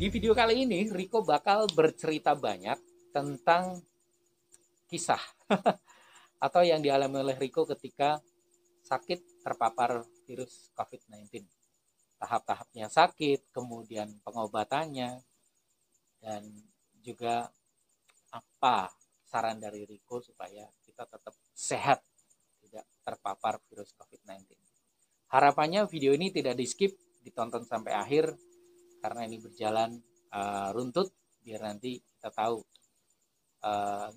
Di video kali ini, Riko bakal bercerita banyak tentang kisah atau yang dialami oleh Riko ketika sakit terpapar virus COVID-19. Tahap-tahapnya sakit, kemudian pengobatannya, dan juga apa saran dari Riko supaya kita tetap sehat, tidak terpapar virus COVID-19. Harapannya video ini tidak di-skip, ditonton sampai akhir, karena ini berjalan runtut, biar nanti kita tahu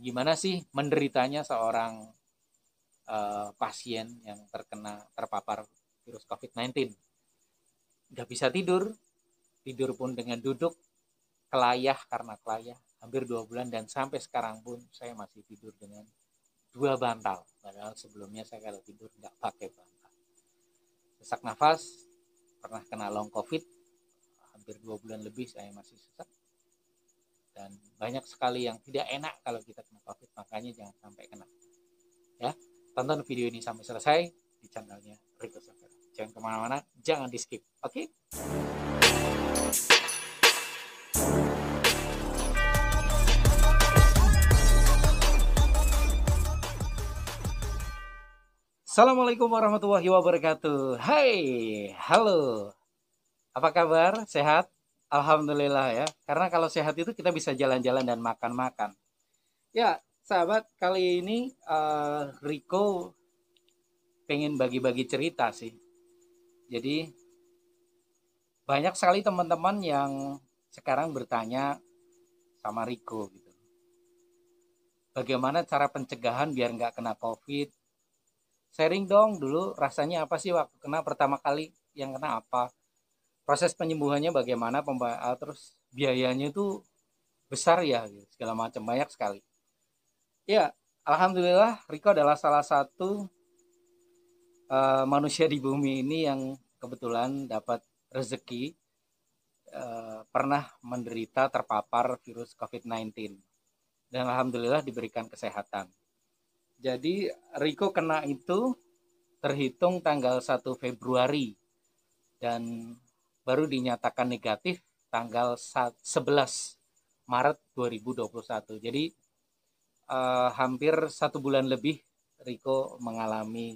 gimana sih menderitanya seorang pasien yang terpapar virus COVID-19. Nggak bisa tidur pun dengan duduk, kelayah karena kelayah, hampir 2 bulan, dan sampai sekarang pun saya masih tidur dengan 2 bantal. Padahal sebelumnya saya kalau tidur nggak pakai bantal. Sesak nafas, pernah kena long COVID, hampir 2 bulan lebih saya masih sesak. Dan banyak sekali yang tidak enak kalau kita kena COVID, makanya jangan sampai kena. Ya, tonton video ini sampai selesai di channelnya Riko Savera. Jangan kemana-mana, jangan di skip. Oke? Assalamualaikum warahmatullahi wabarakatuh. Hai, halo. Apa kabar? Sehat? Alhamdulillah ya. Karena kalau sehat itu kita bisa jalan-jalan dan makan-makan. Ya, sahabat, kali ini Riko pengen bagi-bagi cerita sih. Jadi banyak sekali teman-teman yang sekarang bertanya sama Riko gitu. Bagaimana cara pencegahan biar nggak kena COVID? Sharing dong dulu, rasanya apa sih waktu kena pertama kali, yang kena apa? Proses penyembuhannya bagaimana, terus biayanya itu besar ya, gitu, segala macam, banyak sekali. Ya, alhamdulillah Riko adalah salah satu manusia di bumi ini yang kebetulan dapat rezeki pernah menderita terpapar virus COVID-19 dan alhamdulillah diberikan kesehatan. Jadi Riko kena itu terhitung tanggal 1 Februari dan baru dinyatakan negatif tanggal 11 Maret 2021. Jadi hampir 1 bulan lebih Riko mengalami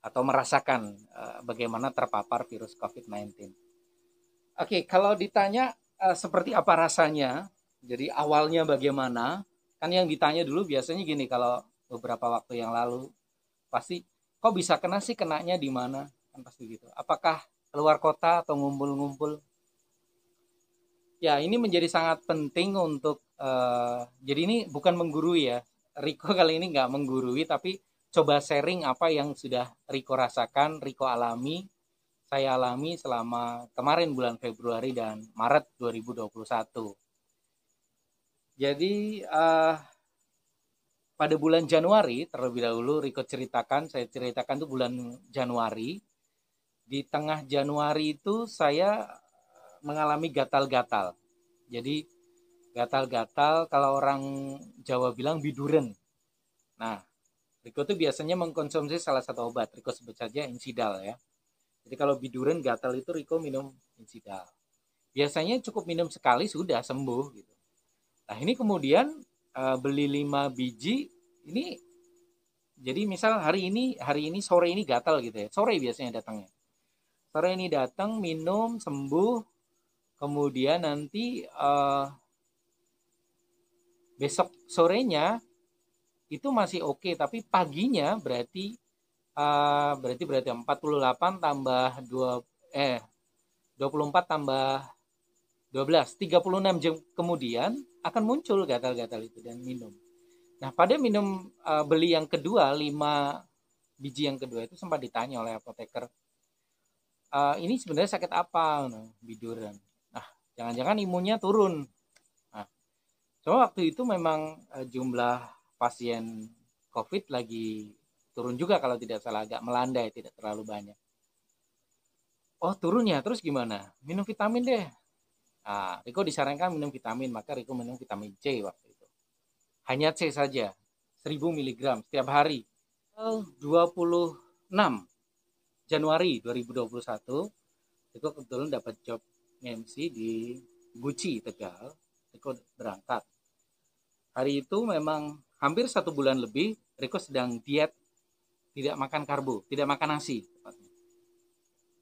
atau merasakan bagaimana terpapar virus COVID-19. Oke, kalau ditanya seperti apa rasanya, jadi awalnya bagaimana, kan yang ditanya dulu biasanya gini, kalau beberapa waktu yang lalu, pasti, kok bisa kena sih, kenanya di mana? Kan pasti gitu. Apakah keluar kota atau ngumpul-ngumpul? Ya, ini menjadi sangat penting untuk, jadi ini bukan menggurui ya, Riko kali ini nggak menggurui, tapi coba sharing apa yang sudah Riko rasakan, Riko alami, saya alami selama kemarin bulan Februari dan Maret 2021. Jadi pada bulan Januari terlebih dahulu saya ceritakan tuh bulan Januari. Di tengah Januari itu saya mengalami gatal-gatal. Jadi gatal-gatal, kalau orang Jawa bilang biduren. Nah, Riko tuh biasanya mengkonsumsi salah satu obat, Riko sebut saja Insidal ya. Jadi kalau biduren gatal itu Riko minum Insidal. Biasanya cukup minum sekali sudah sembuh gitu. Nah, ini kemudian beli 5 biji ini, jadi misal hari ini sore ini gatal gitu ya, sore biasanya datangnya, sore ini datang, minum, sembuh, kemudian nanti besok sorenya itu masih oke, tapi paginya berarti 48 tambah 24 tambah 12, 36 jam kemudian akan muncul gatal-gatal itu dan minum. Nah, pada minum beli yang kedua, 5 biji yang kedua itu sempat ditanya oleh apoteker, ini sebenarnya sakit apa? Nah, biduran. Nah, jangan-jangan imunnya turun. Nah, cuma waktu itu memang jumlah pasien COVID lagi turun juga, kalau tidak salah, agak melandai, tidak terlalu banyak. Oh, turun ya, terus gimana? Minum vitamin deh. Nah, Riko disarankan minum vitamin, maka Riko minum vitamin C waktu itu. Hanya C saja, 1000 mg setiap hari. 26 Januari 2021, Riko kebetulan dapat job MC di Guci Tegal, Riko berangkat. Hari itu memang hampir 1 bulan lebih Riko sedang diet, tidak makan karbo, tidak makan nasi.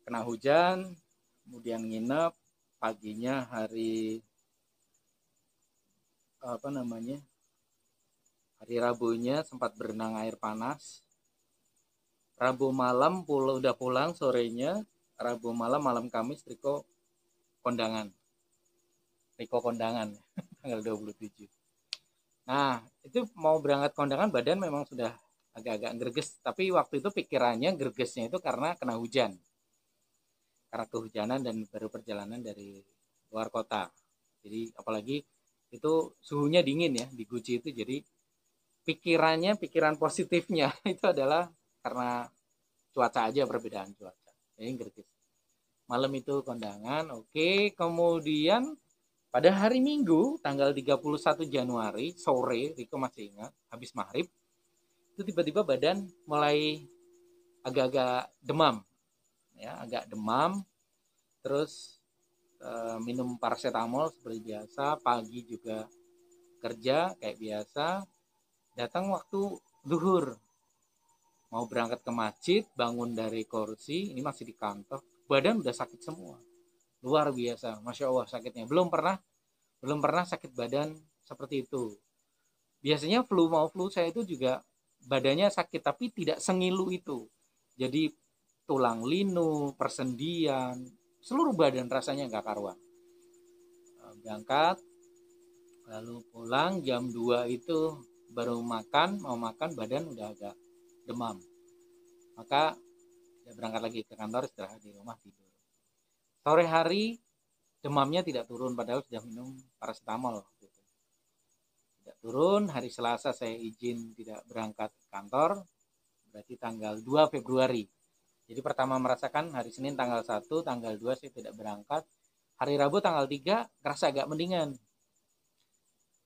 Kena hujan, kemudian nginep, paginya hari apa namanya, hari Rabunya sempat berenang air panas. Rabu malam udah pulang sorenya. Rabu malam, malam Kamis Riko kondangan. Tanggal 27. Nah, itu mau berangkat kondangan badan memang sudah agak-agak greges, tapi waktu itu pikirannya gregesnya itu karena kena hujan. Karena kehujanan dan baru perjalanan dari luar kota. Jadi apalagi itu suhunya dingin ya di Guci itu, jadi pikiran positifnya itu adalah karena cuaca aja, perbedaan cuaca. Jadi greges. Malam itu kondangan, oke. Kemudian pada hari Minggu tanggal 31 Januari sore, Riko masih ingat, habis maghrib itu tiba-tiba badan mulai agak-agak demam, ya, agak demam. Terus minum paracetamol seperti biasa, pagi juga kerja kayak biasa. Datang waktu zuhur, mau berangkat ke masjid, bangun dari kursi, ini masih di kantor, badan udah sakit semua, luar biasa, masya Allah sakitnya. Belum pernah sakit badan seperti itu. Biasanya flu mau flu saya itu juga badannya sakit, tapi tidak sengilu itu. Jadi tulang linu, persendian, seluruh badan rasanya nggak karuan. Berangkat, lalu pulang jam 2 itu baru mau makan badan udah agak demam. Maka ya berangkat lagi ke kantor, istirahat di rumah, tidur. Sore hari demamnya tidak turun padahal sudah minum paracetamol. Tidak turun, hari Selasa saya izin tidak berangkat kantor, berarti tanggal 2 Februari. Jadi pertama merasakan hari Senin tanggal 1, tanggal 2 saya tidak berangkat. Hari Rabu tanggal 3 kerasa agak mendingan.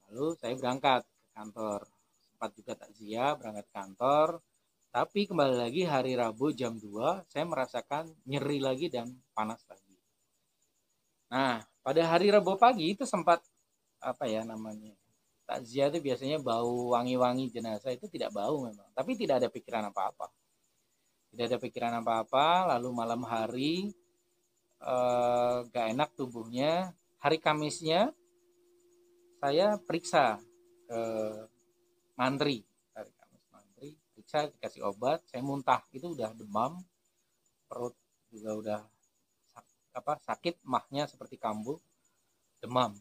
Lalu saya berangkat ke kantor. Sempat juga takziah berangkat kantor. Tapi kembali lagi hari Rabu jam 2 saya merasakan nyeri lagi dan panas lagi. Nah, pada hari Rabu pagi itu sempat apa ya namanya? Takziah itu biasanya bau wangi-wangi jenazah, itu tidak bau memang, tapi tidak ada pikiran apa-apa. Tidak ada pikiran apa-apa, lalu malam hari gak enak tubuhnya. Hari Kamisnya saya periksa ke mantri. Hari Kamis mantri, periksa, dikasih obat, saya muntah, itu udah demam, perut juga udah sakit, mahnya seperti kambuh, demam.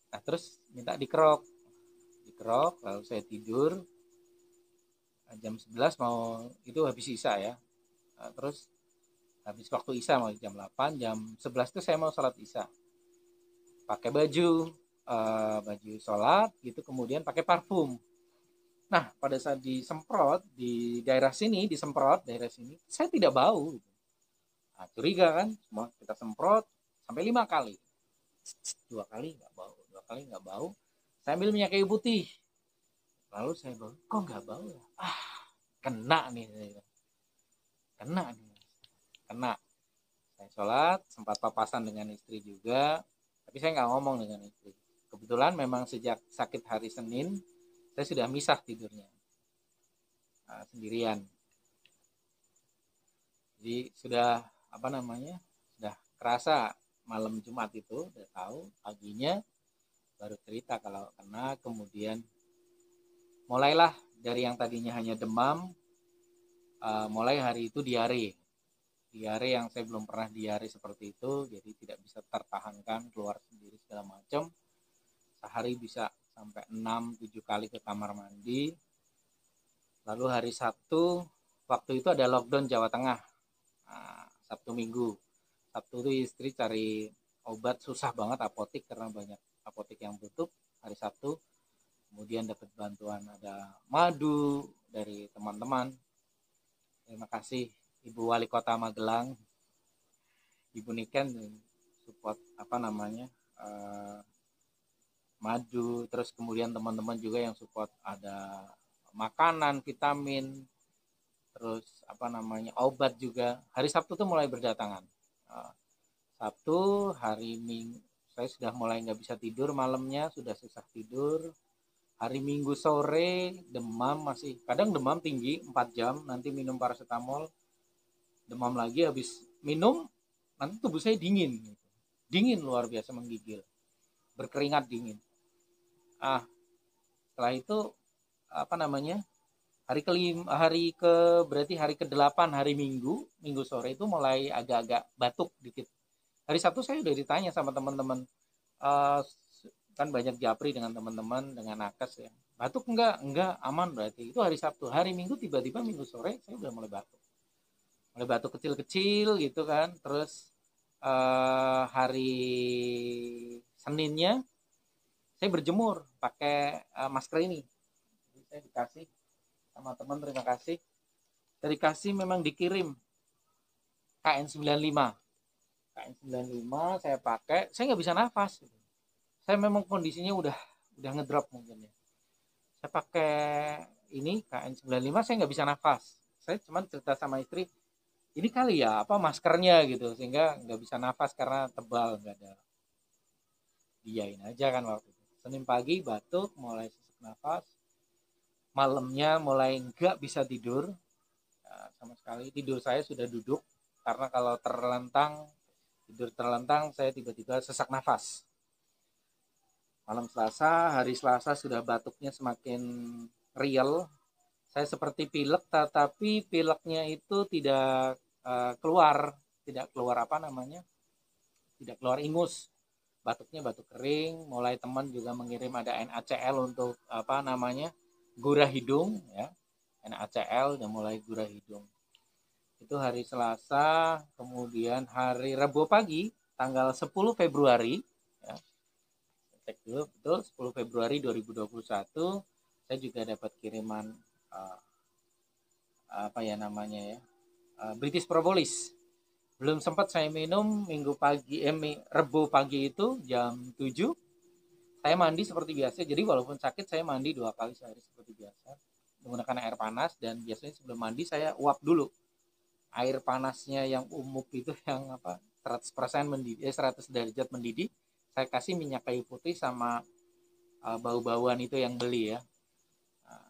Nah terus minta dikerok, lalu saya tidur. Jam 11 mau itu habis isya ya. Terus habis waktu isya mau jam 8, jam 11 itu saya mau sholat isya. Pakai baju sholat gitu, kemudian pakai parfum. Nah, pada saat disemprot di daerah sini, saya tidak bau. Nah, curiga kan, semua kita semprot sampai 5 kali. 2 kali nggak bau, 2 kali nggak bau. Saya ambil minyak kayu putih. Lalu saya bau, kok nggak bau ya? Kena nih, kena. Saya sholat, sempat papasan dengan istri juga, tapi saya nggak ngomong dengan istri. Kebetulan memang sejak sakit hari Senin, saya sudah misah tidurnya, sendirian. Jadi sudah sudah kerasa malam Jumat itu, udah tahu, paginya baru cerita kalau kena. Kemudian mulailah dari yang tadinya hanya demam, mulai hari itu diare yang saya belum pernah diare seperti itu, jadi tidak bisa tertahankan, keluar sendiri segala macam. Sehari bisa sampai 6-7 kali ke kamar mandi. Lalu hari Sabtu, waktu itu ada lockdown Jawa Tengah, Sabtu Minggu. Sabtu itu istri cari obat, susah banget apotik karena banyak apotik yang tutup hari Sabtu. Kemudian dapat bantuan, ada madu dari teman-teman. Terima kasih Ibu Wali Kota Magelang, Ibu Niken, support madu. Terus kemudian teman-teman juga yang support, ada makanan, vitamin, terus obat juga. Hari Sabtu tuh mulai berdatangan. Sabtu hari Minggu Saya sudah mulai nggak bisa tidur malamnya, sudah susah tidur. Hari Minggu sore demam, masih kadang demam tinggi 4 jam, nanti minum paracetamol, demam lagi, habis minum nanti tubuh saya dingin. Dingin luar biasa, menggigil, berkeringat dingin. Setelah itu apa namanya? Berarti hari ke-8 hari Minggu sore itu mulai agak-agak batuk dikit. Hari Sabtu saya udah ditanya sama teman-teman, uh, kan banyak japri dengan teman-teman dengan nakes ya. Batuk enggak aman berarti. Itu hari Sabtu. Hari Minggu tiba-tiba Minggu sore saya udah mulai batuk. Mulai batuk kecil-kecil gitu kan. Terus hari Seninnya saya berjemur pakai masker ini. Jadi saya dikasih sama teman, terima kasih. Saya dikasih, memang dikirim KN95. KN95 saya pakai, saya nggak bisa nafas. Saya memang kondisinya udah ngedrop mungkin ya. Saya pakai ini KN95, saya nggak bisa nafas. Saya cuma cerita sama istri, ini kali ya apa maskernya gitu, sehingga nggak bisa nafas karena tebal, nggak ada. Diain aja kan waktu itu. Senin pagi batuk, mulai sesak nafas. Malamnya mulai nggak bisa tidur. Nah, sama sekali tidur saya sudah duduk, karena kalau tidur terlentang saya tiba-tiba sesak nafas. Malam Selasa, hari Selasa sudah batuknya semakin real. Saya seperti pilek, tetapi pileknya itu tidak keluar apa namanya, tidak keluar ingus. Batuknya batuk kering. Mulai teman juga mengirim ada NaCl untuk apa namanya, gurah hidung ya. NaCl dan mulai gurah hidung. Itu hari Selasa. Kemudian hari Rabu pagi tanggal 10 Februari ya, cek dulu betul 10 Februari 2021, saya juga dapat kiriman apa ya namanya ya, British Propolis. Belum sempat saya minum. Rebu pagi itu jam 7 saya mandi seperti biasa. Jadi walaupun sakit saya mandi 2 kali sehari seperti biasa menggunakan air panas, dan biasanya sebelum mandi saya uap dulu. Air panasnya yang umum itu yang apa 100% mendidih, 100 derajat mendidih, saya kasih minyak kayu putih sama bau-bauan itu yang beli ya.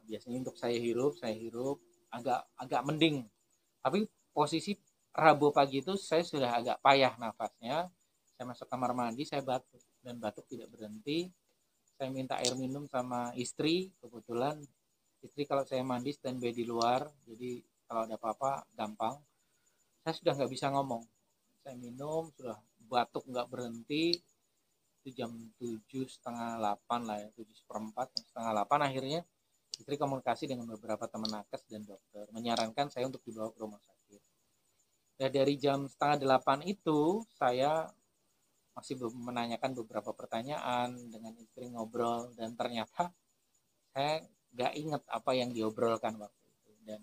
Biasanya untuk saya hirup agak mending. Tapi posisi Rabu pagi itu saya sudah agak payah nafasnya. Saya masuk kamar mandi, saya batuk dan batuk tidak berhenti. Saya minta air minum sama istri. Kebetulan istri kalau saya mandi standby di luar, jadi kalau ada apa-apa gampang. Saya sudah nggak bisa ngomong. Saya minum, sudah batuk nggak berhenti. Itu jam 7 setengah 8 lah ya, 7 seperempat, setengah 8 akhirnya istri komunikasi dengan beberapa teman nakes dan dokter, menyarankan saya untuk dibawa ke rumah sakit. Dan dari jam setengah 8 itu saya masih menanyakan beberapa pertanyaan dengan istri, ngobrol, dan ternyata saya nggak ingat apa yang diobrolkan waktu itu. Dan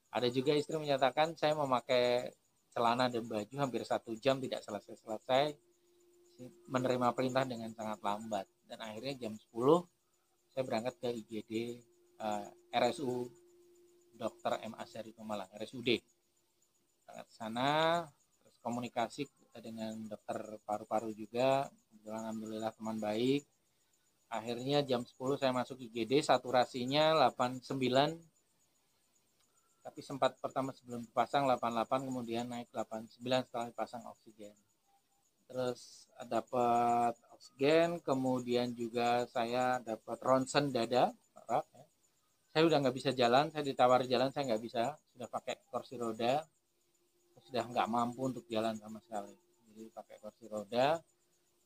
ada juga istri menyatakan saya memakai celana dan baju hampir 1 jam tidak selesai-selesai, menerima perintah dengan sangat lambat. Dan akhirnya jam 10 saya berangkat ke IGD RSU Dr. M. Asyari Pemalang, RSUD. Berangkat sana, terus komunikasi dengan dokter paru-paru juga. Alhamdulillah teman baik. Akhirnya jam 10 saya masuk IGD, saturasinya 89, tapi sempat pertama sebelum dipasang 88, kemudian naik 89 setelah dipasang oksigen. Terus dapat oksigen, kemudian juga saya dapat ronsen dada. Saya udah nggak bisa jalan, saya ditawari jalan, saya nggak bisa, sudah pakai kursi roda, sudah nggak mampu untuk jalan sama sekali. Jadi pakai kursi roda,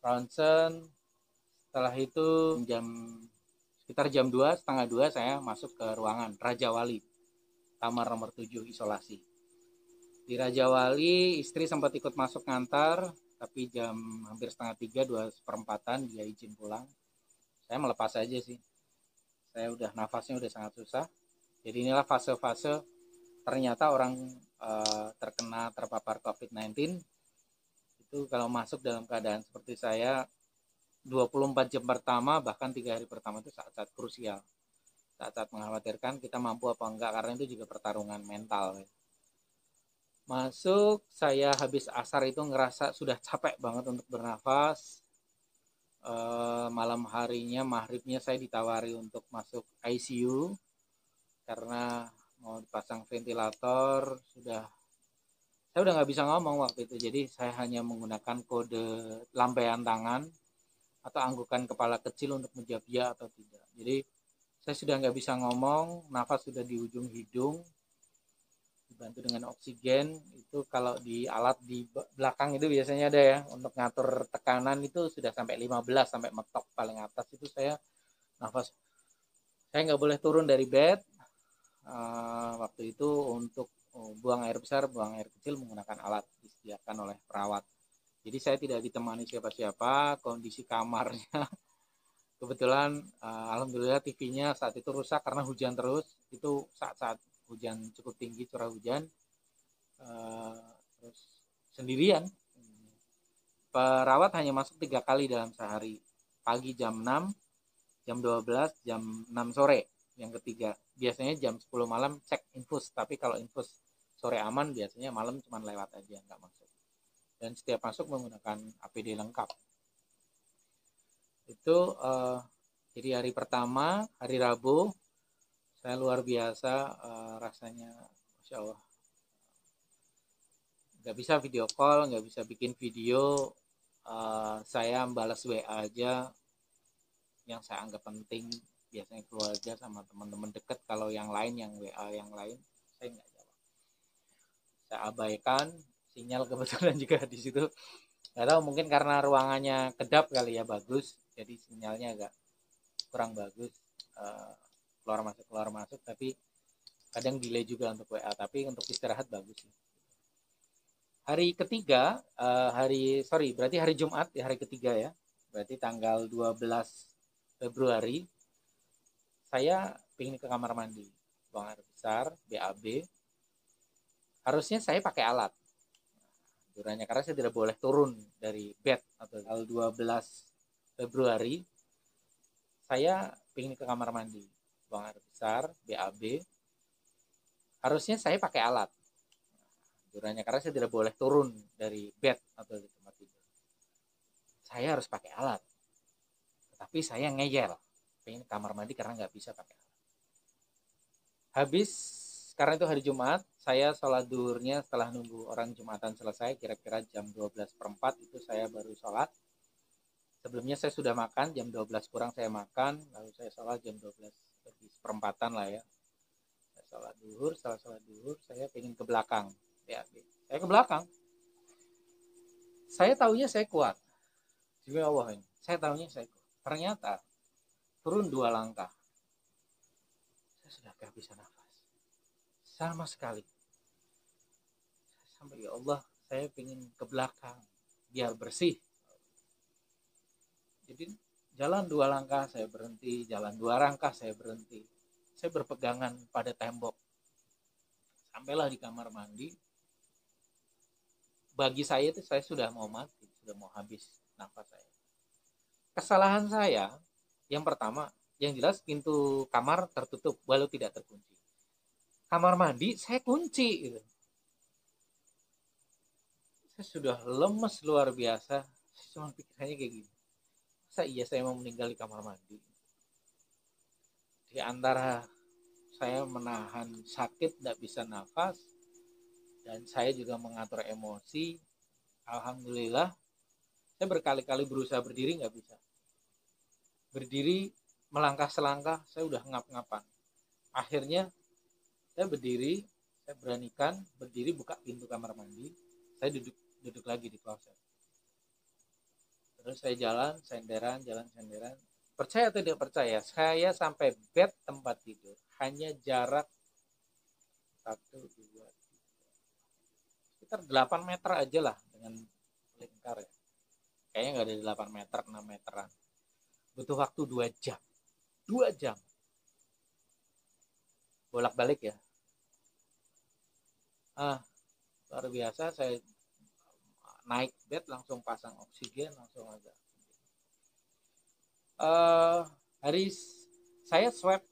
ronsen. Setelah itu sekitar jam 2, setengah 2 saya masuk ke ruangan Raja Wali, kamar nomor 7 isolasi. Di Raja Wali istri sempat ikut masuk ngantar, tapi jam hampir setengah 3, 2/4 dia izin pulang. Saya melepas aja sih. Saya udah nafasnya udah sangat susah. Jadi inilah fase-fase ternyata orang terpapar COVID-19 itu kalau masuk dalam keadaan seperti saya 24 jam pertama, bahkan 3 hari pertama itu saat-saat krusial, saat-saat mengkhawatirkan kita mampu apa enggak, karena itu juga pertarungan mental. Masuk, saya habis asar itu ngerasa sudah capek banget untuk bernafas. malam harinya maghribnya saya ditawari untuk masuk ICU karena mau dipasang ventilator. Saya udah nggak bisa ngomong waktu itu, jadi saya hanya menggunakan kode lambaian tangan atau anggukan kepala kecil untuk menjawab ya atau tidak. Jadi saya sudah nggak bisa ngomong, nafas sudah di ujung hidung, dibantu dengan oksigen. Itu kalau di alat di belakang itu biasanya ada ya, untuk ngatur tekanan itu sudah sampai 15 sampai metok paling atas itu saya nafas. Saya nggak boleh turun dari bed. Waktu itu untuk buang air besar, buang air kecil menggunakan alat disediakan oleh perawat. Jadi saya tidak ditemani siapa-siapa, kondisi kamarnya kebetulan alhamdulillah TV-nya saat itu rusak karena hujan terus. Itu saat-saat hujan cukup tinggi, curah hujan. Terus sendirian. Perawat hanya masuk 3 kali dalam sehari. Pagi jam 6, jam 12, jam 6 sore. Yang ketiga, biasanya jam 10 malam cek infus. Tapi kalau infus sore aman, biasanya malam cuma lewat aja, nggak masuk. Dan setiap masuk menggunakan APD lengkap. Itu jadi hari pertama, hari Rabu, saya luar biasa rasanya, Masya Allah. Nggak bisa video call, nggak bisa bikin video. Saya balas WA aja yang saya anggap penting, biasanya keluarga sama teman-teman dekat. Kalau yang lain, yang WA yang lain, saya nggak jawab. Saya abaikan. Sinyal kebetulan juga di situ. Nggak tahu, mungkin karena ruangannya kedap kali ya, bagus. Jadi sinyalnya agak kurang bagus. Keluar masuk, tapi kadang delay juga untuk WA. Tapi untuk istirahat bagus. Hari ketiga, berarti hari Jumat di hari ketiga ya. Berarti tanggal 12 Februari, saya ingin ke kamar mandi, buang air besar, BAB. Harusnya saya pakai alat. Duranya karena saya tidak boleh turun dari bed. Atau tanggal 12 Februari, saya ingin ke kamar mandi, buang air besar, BAB. Harusnya saya pakai alat. Duranya karena saya tidak boleh turun dari bed atau di tempat tidur. Saya harus pakai alat. Tapi saya ngeyel, pengen kamar mandi karena nggak bisa pakai alat. Habis, karena itu hari Jumat, saya sholat duhurnya setelah nunggu orang Jumatan selesai, kira-kira jam 12:04 itu saya baru sholat. Sebelumnya saya sudah makan, jam 12 kurang saya makan, lalu saya sholat jam 12 lebih seperempatan lah ya. Saya sholat duhur, setelah sholat duhur, saya pengen ke belakang. Ya, saya ke belakang. Saya taunya saya kuat. Juga Allah ini. Saya taunya saya kuat. Ternyata turun 2 langkah. Saya sudah gak bisa nafas. Sama sekali. Sampai ya Allah, saya pengen ke belakang. Biar bersih. Jadi jalan 2 langkah saya berhenti. Jalan 2 langkah saya berhenti. Saya berpegangan pada tembok. Sampailah di kamar mandi. Bagi saya itu saya sudah mau mati. Sudah mau habis nafas saya. Kesalahan saya, yang pertama, yang jelas pintu kamar tertutup walau tidak terkunci. Kamar mandi saya kunci gitu. Saya sudah lemes luar biasa. Saya cuma pikirannya kayak gini. Saya mau meninggal di kamar mandi. Di antara saya menahan sakit, tidak bisa nafas, dan saya juga mengatur emosi. Alhamdulillah, saya berkali-kali berusaha berdiri, nggak bisa. Berdiri, melangkah selangkah, saya udah ngap-ngapan. Akhirnya, saya berdiri, saya beranikan berdiri, buka pintu kamar mandi, saya duduk lagi di kloset. Terus saya jalan senderan. Percaya atau tidak percaya, saya sampai bed tempat tidur hanya jarak 1, 2, sekitar 8 meter aja lah dengan lingkar ya. Kayaknya nggak ada 8 meter, 6 meteran. Butuh waktu 2 jam. 2 jam. Bolak-balik ya. Luar biasa, saya naik bed langsung pasang oksigen, langsung aja. Hari saya swab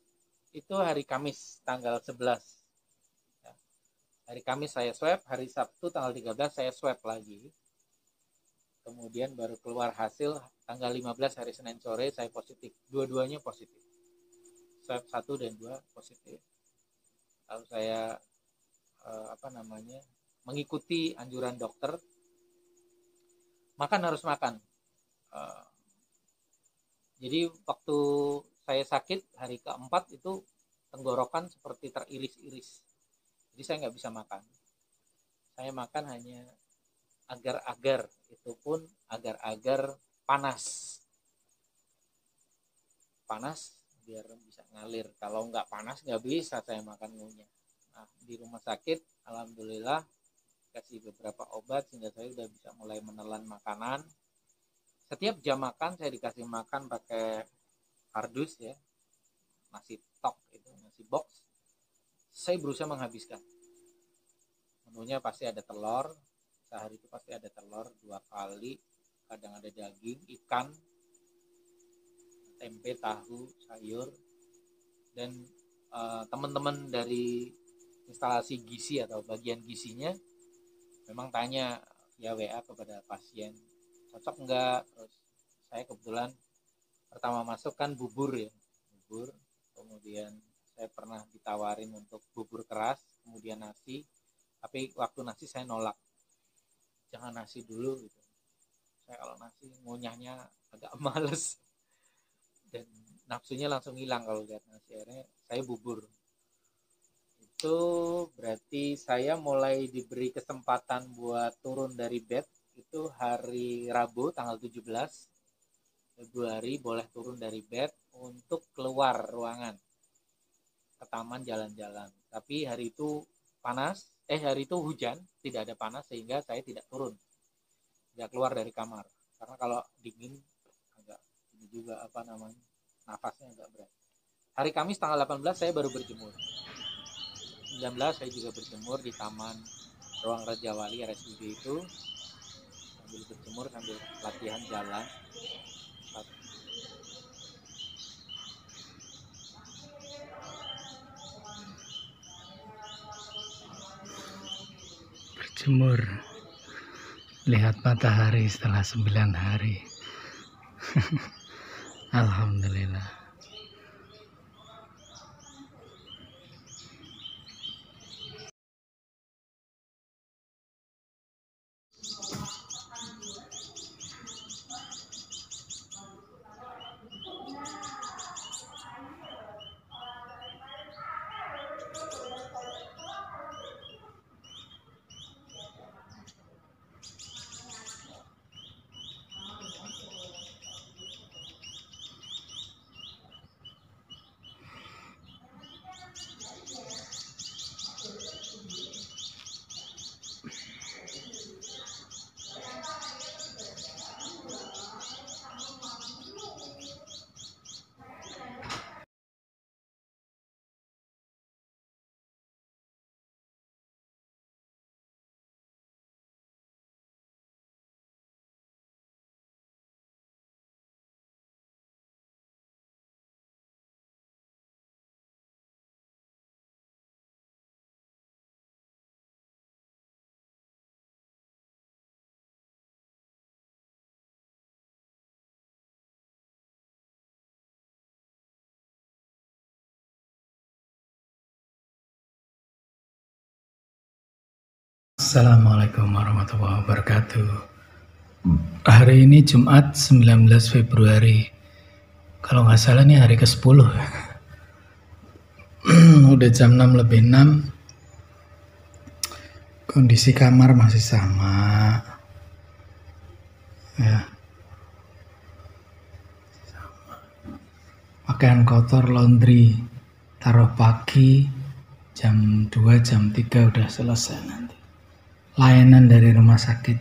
itu hari Kamis tanggal 11. Hari Kamis saya swab, hari Sabtu tanggal 13 saya swab lagi. kemudian baru keluar hasil tanggal 15 hari Senin sore saya positif, dua-duanya positif, swab 1 dan 2 positif. Lalu saya mengikuti anjuran dokter, makan harus makan. Jadi waktu saya sakit hari keempat itu tenggorokan seperti teriris-iris, jadi saya nggak bisa makan. Saya makan hanya agar-agar, itu pun agar-agar panas biar bisa ngalir. Kalau nggak panas nggak bisa saya makan ngunyah. Nah, di rumah sakit alhamdulillah kasih beberapa obat sehingga saya udah bisa mulai menelan makanan. Setiap jam makan saya dikasih makan pakai kardus ya, nasi tok itu, nasi box. Saya berusaha menghabiskan. Menunya pasti ada telur, sehari itu pasti ada telur 2 kali, kadang ada daging, ikan, tempe, tahu, sayur. Dan teman-teman dari instalasi gizi atau bagian gizinya memang tanya via WA kepada pasien, cocok enggak? Terus saya kebetulan pertama masuk kan bubur, kemudian saya pernah ditawarin untuk bubur keras, kemudian nasi, tapi waktu nasi saya nolak, jangan nasi dulu gitu. Saya kalau nasi ngunyahnya agak males dan nafsunya langsung hilang kalau lihat nasi. Akhirnya saya bubur. Itu berarti saya mulai diberi kesempatan buat turun dari bed itu hari Rabu tanggal 17 Februari, boleh turun dari bed untuk keluar ruangan ke taman jalan-jalan. Tapi hari itu hari itu hujan, tidak ada panas sehingga saya tidak turun, tidak keluar dari kamar. Karena kalau dingin agak ini juga nafasnya agak berat. Hari Kamis tanggal 18 saya baru berjemur. 19 saya juga berjemur di Taman Ruang Raja Wali RSUD itu, sambil berjemur sambil latihan jalan. Berjemur, lihat matahari setelah 9 hari. Alhamdulillah. Assalamualaikum warahmatullahi wabarakatuh. Hari ini Jumat 19 Februari. Kalau nggak salah ini hari ke-10. Udah jam 6 lebih 6. Kondisi kamar masih sama. Ya. Pakaian kotor laundry. Taruh pagi jam 2, jam 3 udah selesai nanti. Layanan dari rumah sakit.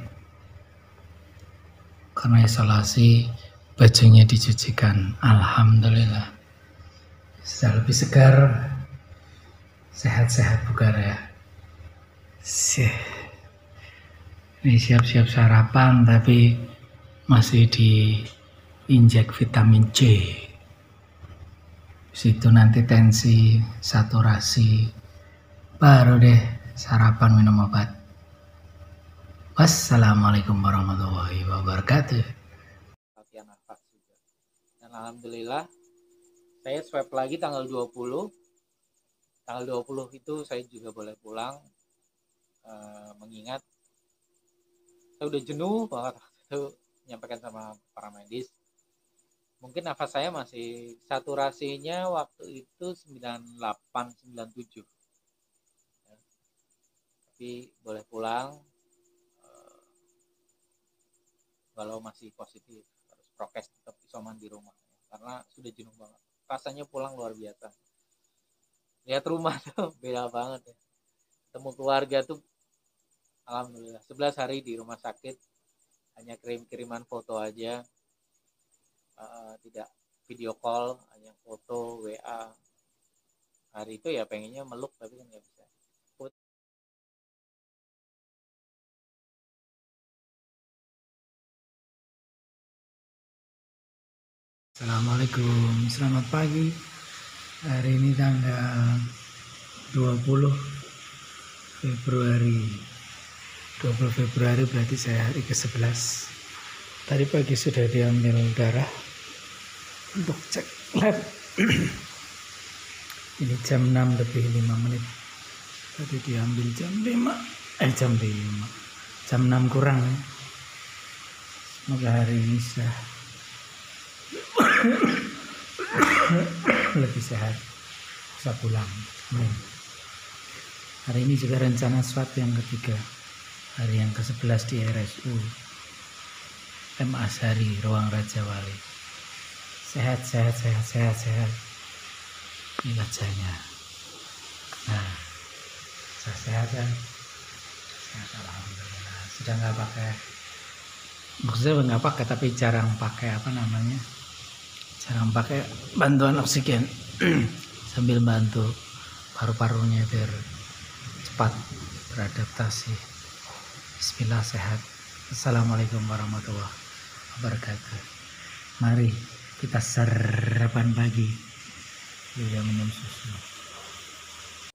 Karena isolasi, bajunya dicucikan. Alhamdulillah. Sudah lebih segar. Sehat-sehat bugar ya. Ini siap-siap sarapan tapi masih diinjek vitamin C. Situ nanti tensi, saturasi, baru deh sarapan minum obat. Wassalamualaikum warahmatullahi wabarakatuh. latihan nafas juga. Dan alhamdulillah saya swab lagi tanggal 20. Tanggal 20 itu saya juga boleh pulang, mengingat saya udah jenuh banget itu menyampaikan sama para medis. Mungkin nafas saya masih saturasinya waktu itu 98 97. Ya, tapi boleh pulang, walau masih positif, harus prokes tetap isoman di rumah karena sudah jenuh banget. Rasanya pulang luar biasa. Lihat rumah tuh beda banget ya. Ketemu keluarga tuh alhamdulillah 11 hari di rumah sakit hanya kiriman foto aja, tidak video call, hanya foto WA. Hari itu ya pengennya meluk tapi kan nggak bisa. Assalamualaikum, selamat pagi. Hari ini tanggal 20 Februari. 20 Februari berarti saya hari ke-11. Tadi pagi sudah diambil darah untuk cek lab. Ini jam 6 lebih 5 menit. Tadi diambil jam 6 kurang ya. Semoga hari ini sudah lebih sehat, bisa pulang. Hari ini juga rencana swab yang ketiga, hari yang ke-11 di RSU M. Azhari, Ruang Raja Wali. Sehat. Ini wajahnya. Nah, sehat kan? Sehat, alhamdulillah. Sudah nggak pakai, maksudnya nggak pakai tapi jarang pakai jarang pakai bantuan oksigen. Sambil bantu paru-parunya biar cepat beradaptasi. Bismillah, sehat. Assalamualaikum warahmatullahi wabarakatuh. Mari kita sarapan pagi. Dia minum susu.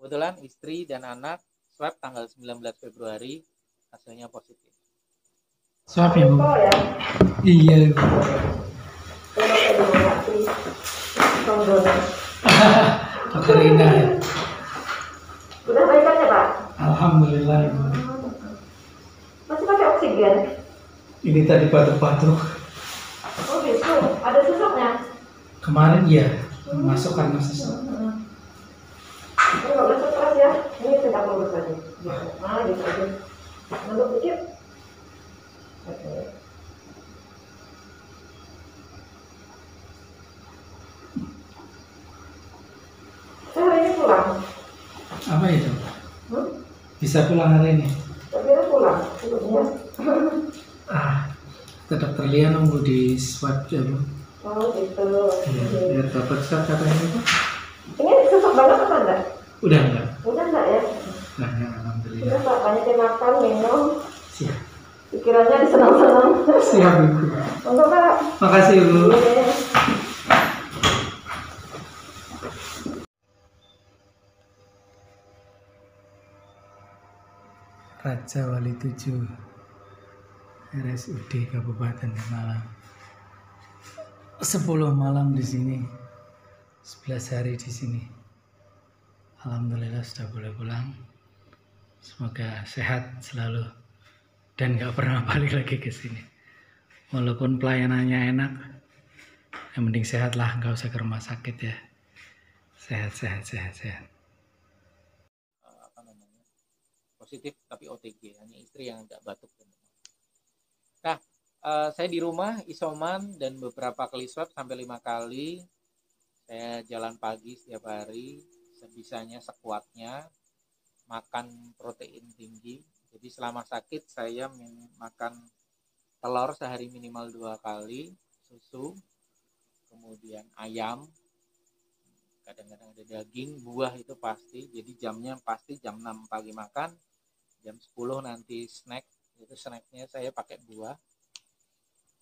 Kebetulan istri dan anak swab tanggal 19 Februari hasilnya positif. Swab ya, Bu? Iya, Bu. Dokter Rina. Udah baikan ya, Pak? Alhamdulillah, Ibu. Masih pakai oksigen? Ini tadi batuk-batuk. Oh gitu, ada sesaknya? Kemarin iya, masuk karena sesak. Ini nggak boleh stres ya, ini tidak lurus aja. Nah, gitu aja. Nunduk dikit. Oke. Saya hari ini pulang. Apa itu? Bisa pulang hari ini? Saya kira pulang, sebetulnya. Ke dokter Lia nunggu di swab ya, Bu. Oh gitu. Iya, biar dapat swab katanya, Bu. Ini sesak banget apa enggak? Udah enggak? Udah enggak ya? Nah, ya, alhamdulillah. Sudah Pak, banyak yang makan, minum. Siap. Pikirannya disenang-senang. Siap, Ibu. Untuk Pak. Makasih, Bu. Iya. Raja Wali 7 RSUD Kabupaten Malang. 10 malam di sini, 11 hari di sini. Alhamdulillah sudah boleh pulang. Semoga sehat selalu dan gak pernah balik lagi ke sini. Walaupun pelayanannya enak, yang penting sehat lah, gak usah ke rumah sakit ya. Sehat. Positif tapi OTG, hanya istri yang agak batuk. Nah, saya di rumah isoman dan beberapa kali swab sampai 5 kali. Saya jalan pagi setiap hari, sebisanya sekuatnya, makan protein tinggi. Jadi selama sakit saya makan telur sehari minimal 2 kali, susu, kemudian ayam, kadang-kadang ada daging, buah itu pasti. Jadi jamnya pasti jam 6 pagi makan, jam 10 nanti snack. Itu snacknya saya pakai buah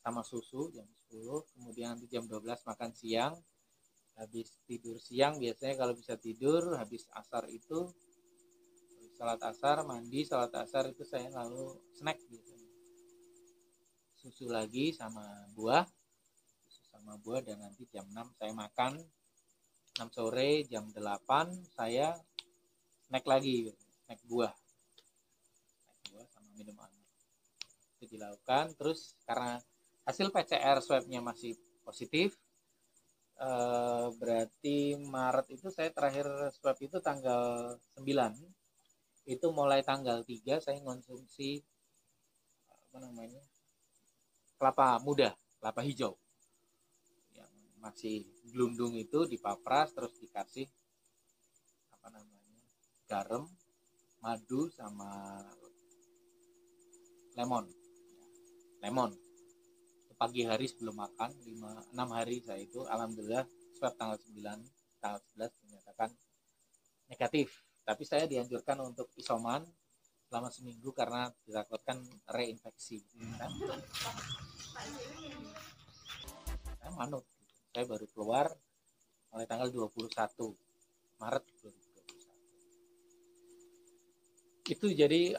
sama susu jam 10. Kemudian nanti jam 12 makan siang. Habis tidur siang biasanya kalau bisa tidur, habis asar itu salat asar, mandi, salat asar itu saya lalu snack gitu. susu lagi sama buah, dan nanti jam 6 saya makan, 6 sore jam 8 saya snack lagi, snack buah sama minum anget. Itu dilakukan. Terus karena hasil PCR swabnya masih positif, berarti Maret itu saya terakhir swab itu tanggal 9, itu mulai tanggal 3 saya konsumsi kelapa muda, kelapa hijau yang masih gelundung itu dipapras, terus dikasih garam, madu sama lemon. Pagi hari sebelum makan 6 hari saya itu alhamdulillah swab tanggal 9, tanggal 11 dinyatakan negatif. Tapi saya dianjurkan untuk isoman selama seminggu karena ditakutkan reinfeksi. Saya manut. Saya baru keluar mulai tanggal 21 Maret 2021. Itu jadi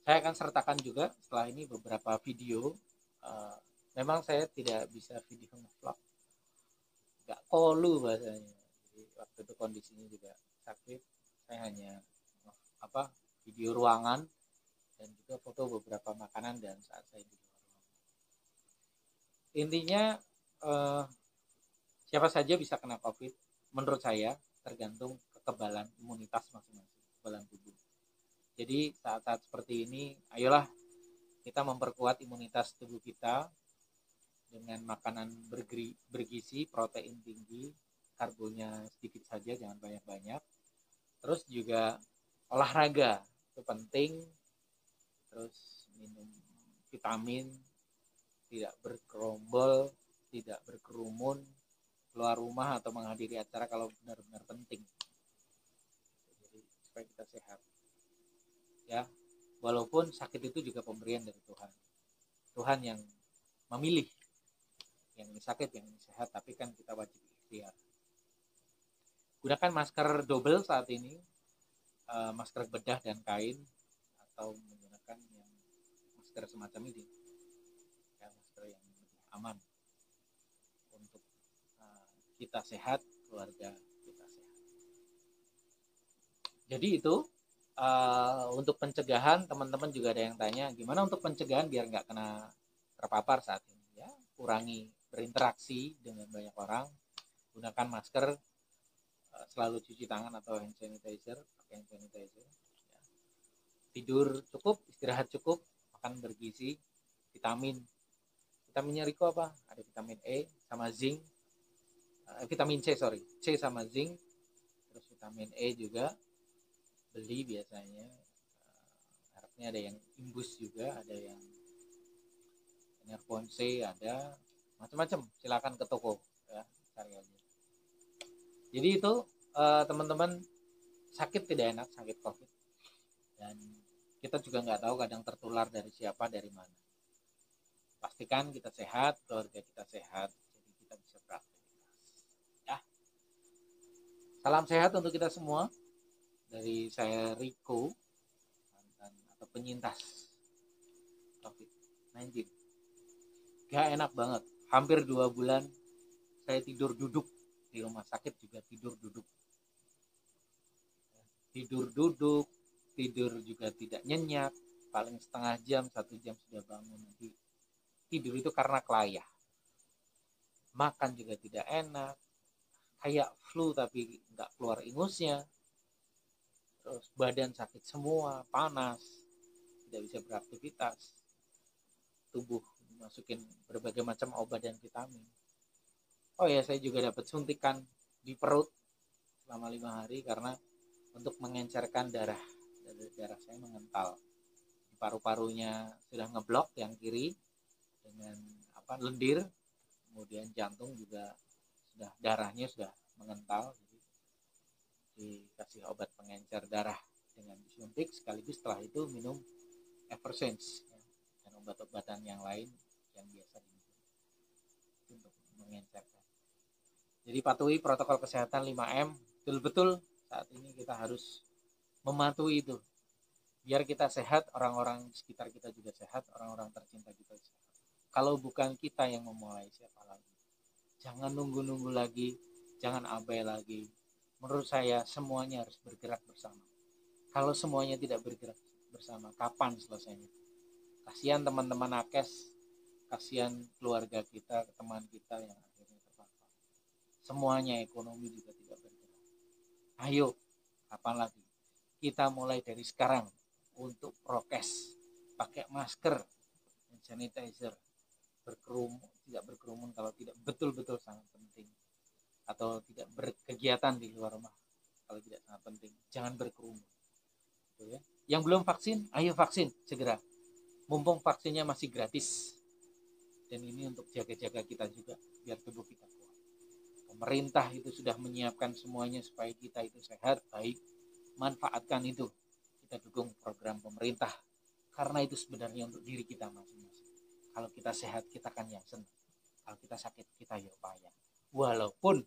saya akan sertakan juga setelah ini beberapa video. Memang saya tidak bisa video vlog, nggak kolu bahasanya. Jadi waktu itu kondisinya juga sakit, saya hanya video ruangan dan juga foto beberapa makanan dan saat saya di luar ruangan. Intinya siapa saja bisa kena COVID. Menurut saya tergantung kekebalan imunitas masing-masing, kekebalan tubuh. Jadi saat-saat seperti ini, ayolah kita memperkuat imunitas tubuh kita dengan makanan bergizi, protein tinggi, karbonya sedikit saja, jangan banyak-banyak. Terus juga olahraga, itu penting. Terus minum vitamin, tidak bergerombol, tidak berkerumun, keluar rumah atau menghadiri acara kalau benar-benar penting. Jadi supaya kita sehat. Ya. Walaupun sakit itu juga pemberian dari Tuhan. Tuhan yang memilih yang ini sakit, yang ini sehat, tapi kan kita wajib ikhtiar. Gunakan masker double saat ini, masker bedah dan kain, atau menggunakan yang masker semacam ini, ya, masker yang lebih aman untuk kita sehat, keluarga kita sehat. Jadi itu. Untuk pencegahan, teman-teman juga ada yang tanya gimana untuk pencegahan biar nggak kena terpapar saat ini. Ya, kurangi berinteraksi dengan banyak orang, gunakan masker, selalu cuci tangan atau hand sanitizer, pakai hand sanitizer. Ya. Tidur cukup, istirahat cukup, makan bergizi, vitaminnya Riko apa? Ada vitamin E sama zinc, vitamin C sama zinc, terus vitamin E juga beli biasanya. Harapnya ada yang imbus juga, ada yang Enervon C, ada macam-macam. Silakan ke toko ya, cari aja. Jadi itu teman-teman, sakit tidak enak, sakit COVID, dan kita juga nggak tahu kadang tertular dari siapa, dari mana. Pastikan kita sehat, keluarga kita sehat, jadi kita bisa beraktivitas. Ya. Salam sehat untuk kita semua. Dari saya Riko, mantan atau penyintas COVID-19. Gak enak banget. Hampir 2 bulan saya tidur duduk di rumah sakit, juga tidur duduk. Tidur juga tidak nyenyak. Paling setengah jam, 1 jam sudah bangun. Nanti tidur itu karena kelayah. Makan juga tidak enak. Kayak flu tapi nggak keluar ingusnya. Terus badan sakit semua, panas, tidak bisa beraktivitas, tubuh masukin berbagai macam obat dan vitamin. Oh ya, saya juga dapat suntikan di perut selama 5 hari karena untuk mengencerkan darah saya mengental. Di paru-parunya sudah ngeblok yang kiri dengan lendir, kemudian jantung juga sudah, darahnya sudah mengental. Dikasih obat pengencer darah dengan disuntik, sekaligus setelah itu minum Eversense ya, dan obat-obatan yang lain yang biasa diminum untuk mengencerkan. Jadi patuhi protokol kesehatan 5M, betul-betul saat ini kita harus mematuhi itu. Biar kita sehat, orang-orang di sekitar kita juga sehat, orang-orang tercinta kita sehat. Kalau bukan kita yang memulai, siapa lagi? Jangan nunggu-nunggu lagi, jangan abai lagi. Menurut saya semuanya harus bergerak bersama. Kalau semuanya tidak bergerak bersama, kapan selesainya? Kasihan teman-teman nakes, kasihan keluarga kita, teman kita yang akhirnya terpapar. Semuanya ekonomi juga tidak bergerak. Ayo, kapan lagi? Kita mulai dari sekarang untuk prokes, pakai masker, sanitizer, berkerumun, tidak berkerumun kalau tidak betul-betul sangat penting, atau tidak berkegiatan di luar rumah kalau tidak sangat penting, jangan berkerumun. Ya. Yang belum vaksin, ayo vaksin segera, mumpung vaksinnya masih gratis. Dan ini untuk jaga-jaga kita juga, biar tubuh kita kuat. Pemerintah itu sudah menyiapkan semuanya supaya kita itu sehat, baik, manfaatkan itu. Kita dukung program pemerintah, karena itu sebenarnya untuk diri kita masing-masing. Kalau kita sehat, kita kan yang senang. Kalau kita sakit, kita ya upaya. Walaupun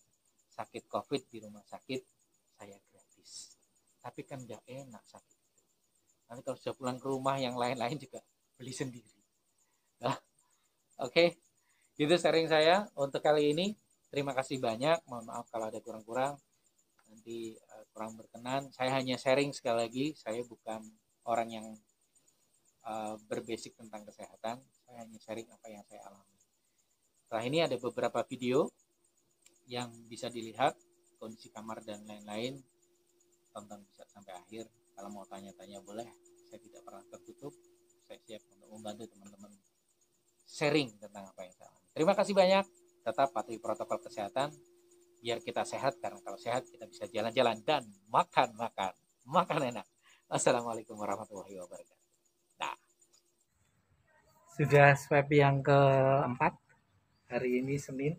sakit COVID di rumah sakit, saya gratis. Tapi kan gak enak sakit. Nanti kalau sudah pulang ke rumah, yang lain-lain juga beli sendiri. Nah, oke. Itu sharing saya untuk kali ini. Terima kasih banyak. Mohon maaf kalau ada kurang-kurang. Nanti kurang berkenan. Saya hanya sharing sekali lagi. Saya bukan orang yang berbasic tentang kesehatan. Saya hanya sharing apa yang saya alami. Setelah ini ada beberapa video yang bisa dilihat, kondisi kamar dan lain-lain. Tonton bisa sampai akhir. Kalau mau tanya-tanya boleh. Saya tidak pernah tertutup. Saya siap untuk membantu teman-teman sharing tentang apa yang saya alami. Terima kasih banyak. Tetap patuhi protokol kesehatan biar kita sehat, karena kalau sehat kita bisa jalan-jalan dan makan enak. Assalamualaikum warahmatullahi wabarakatuh. Nah, Sudah swab yang keempat. Hari ini Senin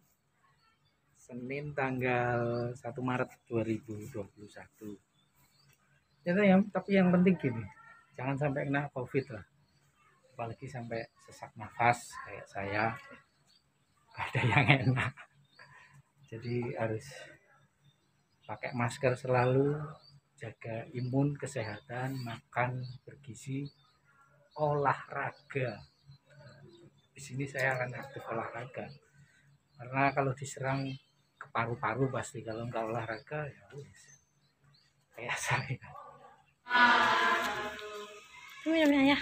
tanggal 1 Maret 2021. Tapi yang penting gini, jangan sampai kena COVID lah. Apalagi sampai sesak nafas kayak saya, gak ada yang enak. Jadi harus pakai masker selalu, jaga imun, kesehatan, makan bergizi, olahraga. Di sini saya akan aktif olahraga. Karena kalau diserang ke paru-paru pasti, kalau nggak olahraga ya wis. Kayak saya. Itu minumnya ya.